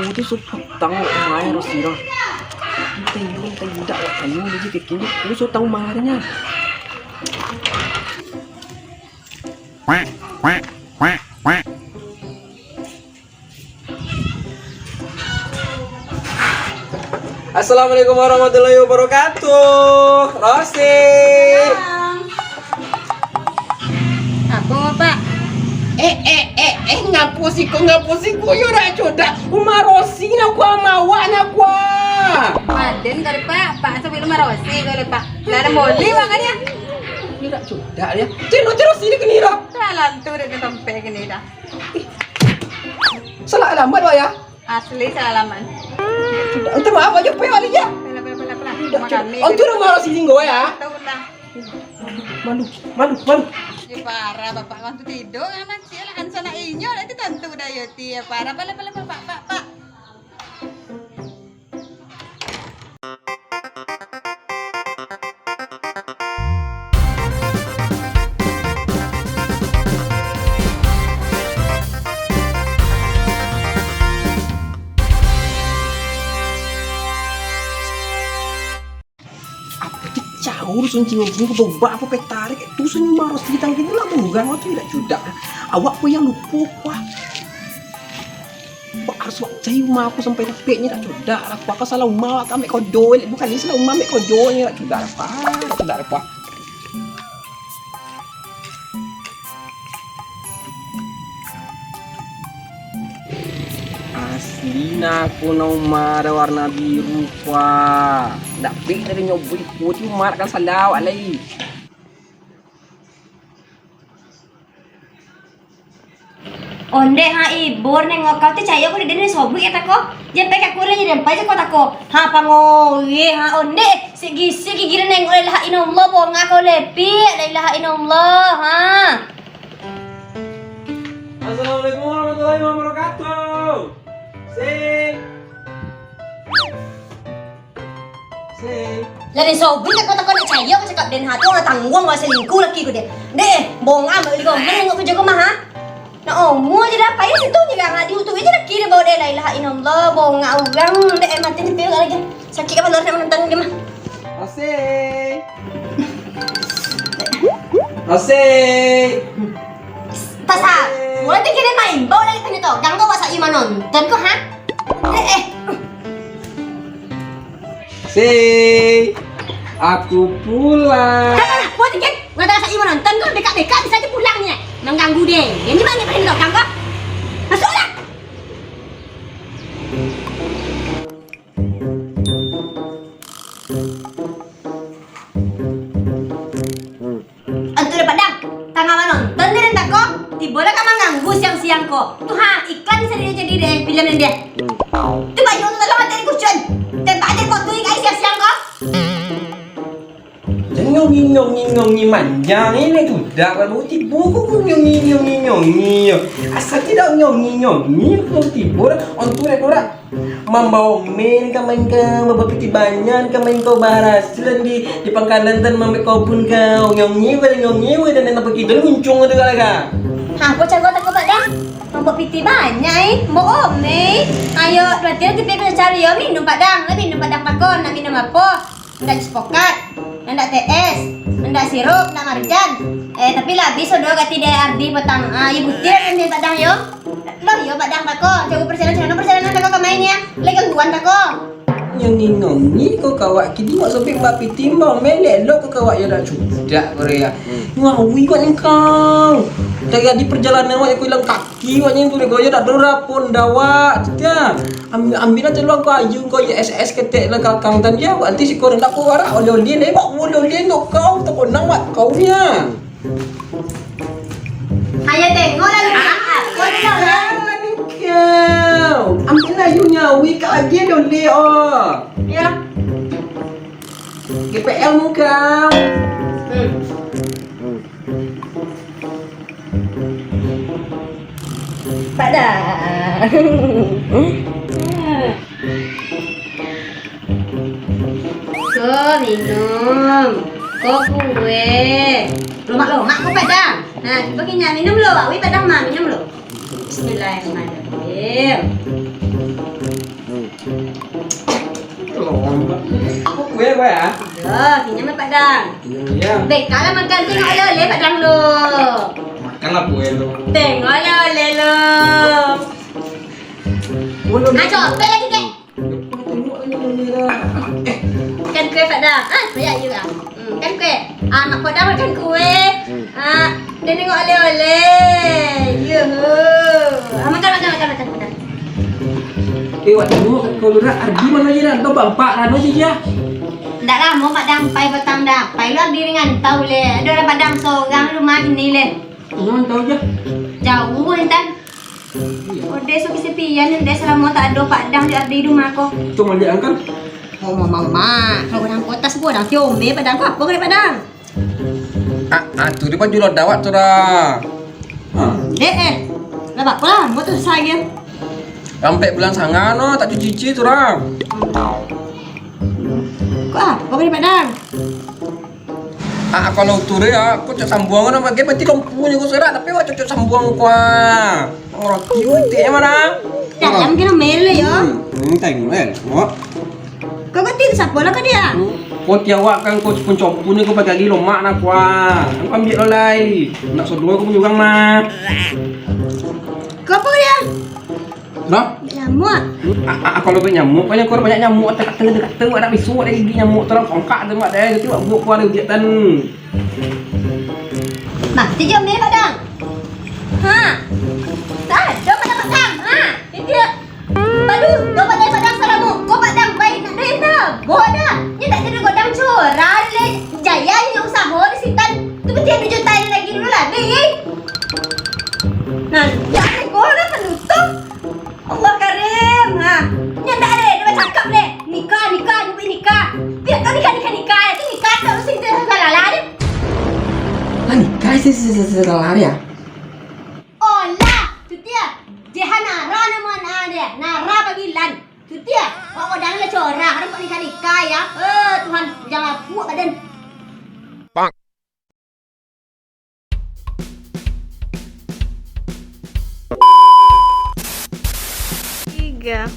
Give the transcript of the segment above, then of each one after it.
putih sudah tahu main rosira. Itu tidak kayu lagi kekini. Lu sudah tahu mainnya. Quack, quack, quack, quack. Assalamualaikum warahmatullahi wabarakatuh. Rosi. Apa Pak? Ngapusiku yura coda. Uma Rosi na kwa mawa na kwa. Maden kali Pak, Pak sampai rumah Rosi kali Pak. Lara moli makanya. Yura coda ya. Cino Rosi ni kenira. Salam tuh udah sampai gini dah. Salah alamat wa ya. Asli salaman. Coda. Ente maaf aja pe wali ya. Pela. Makami. Oh, tu rumah Rosi singgo ya. Tahu lah. Malu. Ya parah Bapak kan tuh tidur anak sih lah kan sana inyo nanti tentu udah ya parah pala Pak. Jauh suncing ko baba apa petarik itu sunyi maros kita gini lah bukan waktu tidak judak awak pun yang lupa wah harus wak cai rumah aku sampai dapetnya tak judak aku salah rumah aku ambil kodol bukan ini salah rumah ambil kodolnya tak judak apa asli aku nomor warna biru wah dapet dari nyobi putih umar kan salah alai Onde ha ibor nengok kau tu caya aku di dene sobui kata ko. Jangan pakai aku lagi dan pakai kau tako. Ha pangoye ha onde segi gira nengok la ilaha illallah bo ngako lepi la ilaha illallah ha. Assalamualaikum warahmatullahi wabarakatuh. Sing. Lagi sobui kau tako nak caya aku cakap den ha tu orang tanggung masa selingkuh laki ku dia. Deh bong am li ko nengok kerja kau mah ha. Nah, mu aja dah payah situ juga nggak diutuh aja dah kira bawa dia la ilaha illallah bawa ngau orang deh mati ni pil lagi sakit apa lor nak menentang dia mah. Asik. Pasal, mulai tu kira main bawa lagi tanya tu, ganggu wasa iman nonton kau ha? Sing. Aku pulang. Dah, buat tiket. Nggak tak wasa iman nonton kau dekat-dekat bisa aja pulangnya. Mengganggu dia. Yang mana main kau ganggu? Masuklah. Antu dapat dah. Tengah mana nonton dia tak kau? Tiba-tiba kau mengganggu siang-siang kau. Tuh ha, iklan bisa dia jadi deh film dia. Tu baju tu dalam hati kucun. Tempat dia kau tu ikai siang-siang kau. Nyong manjang ini sudah kalau tiba aku nyong asal tidak nyong kalau tiba untuk orang membawa main kamain kau berbagi banyak kamain kau baras dan di pangkalan dan mamik kau pun kau nyong dan nak pergi dan muncung ada lagi. Ha, aku cakap tak kau dah. Mampu piti banyak mau om ayo berarti nanti kita cari ya minum padang pakon nak minum apa? Ndak sepokat, ndak TS, ndak sirup, ndak marjan. Tapi lah bisa doa ganti dia ardi petang. Ya butir nanti padang yo. Lah yo padang tako. Coba perjalanan tako ke mainnya. Lagi gangguan tako. Nyong kau kawak kini mak sampai mbak piti mbak melek lo kau kawak ya dah sudah Korea. Ngawi kau engkau. Dari di perjalanan wak aku hilang kaki waknya tu dia dah derapun dawa ya ambil aja lu kau ayu kau ya SS ketek lah kakang dan dia nanti si kau nak kau warak oleh dia ni mak oleh dia nak kau tak kau nang wak kau nya Ayo tengok lagi. Kau tengok lah. Kau ambil ayu nyawi kau aja doleh oh Ya. GPL mu kau Padang. Kau minum. Kau kue. Lomak kau padang. Nah, begini minum lo. Awi padang mah minum lo. Bismillahirrahmanirrahim. Aku kue ya. Ya, kenyang Pak Dang. Iya. Baik, kalau makan tengok oleh Pak Dang lu. Makanlah kue lo. Tengok oleh lu. Copet lagi kek. Kan kue Pak Dang. Banyak juga. Kan kue. Mak Pak Dang makan kue. Dia tengok oleh-oleh. Makan. Wak tengok kalau dah Ardi mana je dah. Tahu bampak rano je ya. Ndak lah, mau Pak Dang pai petang dah. Pai luar diri ngantau le. Ada orang Pak Dang seorang rumah ini le. Tahu je. Jauh intan. Oh, dia so kesepian dia selama tak ada Pak Dang di rumah ko. Cuma lihat kan. Oh, mama. Kalau orang kota sebuah dah ciome Pak Dang. Apa kali Pak Dang? Tu dia pun jual dawat tu dah. Lah apa lah, mau tu saya. Sampai bulan sangat no, tak cuci tu dah. Kok apa kali Pak Dang? Kalau tu dia, aku cak sambung no, bagi penting kompunya aku serat, tapi awak cak sambung kuah. Orang tiu itu mana? Dalam kena mele ya. Tengok Wak. Kau ketik siapa lah ke dia? Kau tiawak kan kau pencompu ni kau pakai gilo mak nak kuah. Kau ambil oleh. Nak sodua kau punya mah. Kau apa dia? Dah? Nyamuk. Kalau nyamuk, banyak kau banyak nyamuk dekat tu ada bisu ada gigi nyamuk terang kongkak tu mak dah. Jadi buat buat kuah dia ujian. Mati je mele Pak Dang. Tak ada Pak Dang. Itu dia. Padu, kau Pak Dang salamu. Kau Pak Dang baik nak duit dah. Bodoh. Ni tak jadi godang curah le. Jaya ni usaha di sitan. Tu betul 2 juta lagi dulu lah, Bing. Nah, jangan kau dah penutup. Allah Karim. Ni tak ada. Dia cakap le. Nikah, Biar kau nikah. Nanti nikah terus sini salah dia. Nikah salah lari ya. Olah, tu dia. Jehan nara nama dia. Nara panggilan. Tu dia. Kau dah le corak. Ada kau nikah ya. Tuhan jangan puak badan. Bang. Tiga.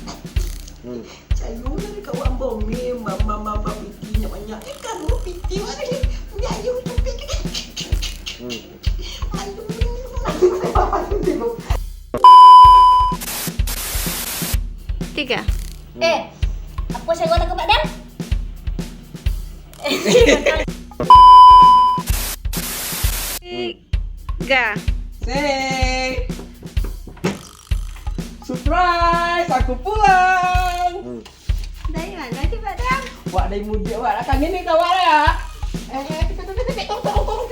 Sayur ni kau ambil mama piti banyak. Kan lu piti mana ni? Ayu tu piti. Tiga. Apa saya kata ke Pak Dang? Tiga. Say. Surprise, aku pulang. Dari mana sih Pak Dang? Wak dari muda wak nak kangen ni kau wak ya. Tunggu.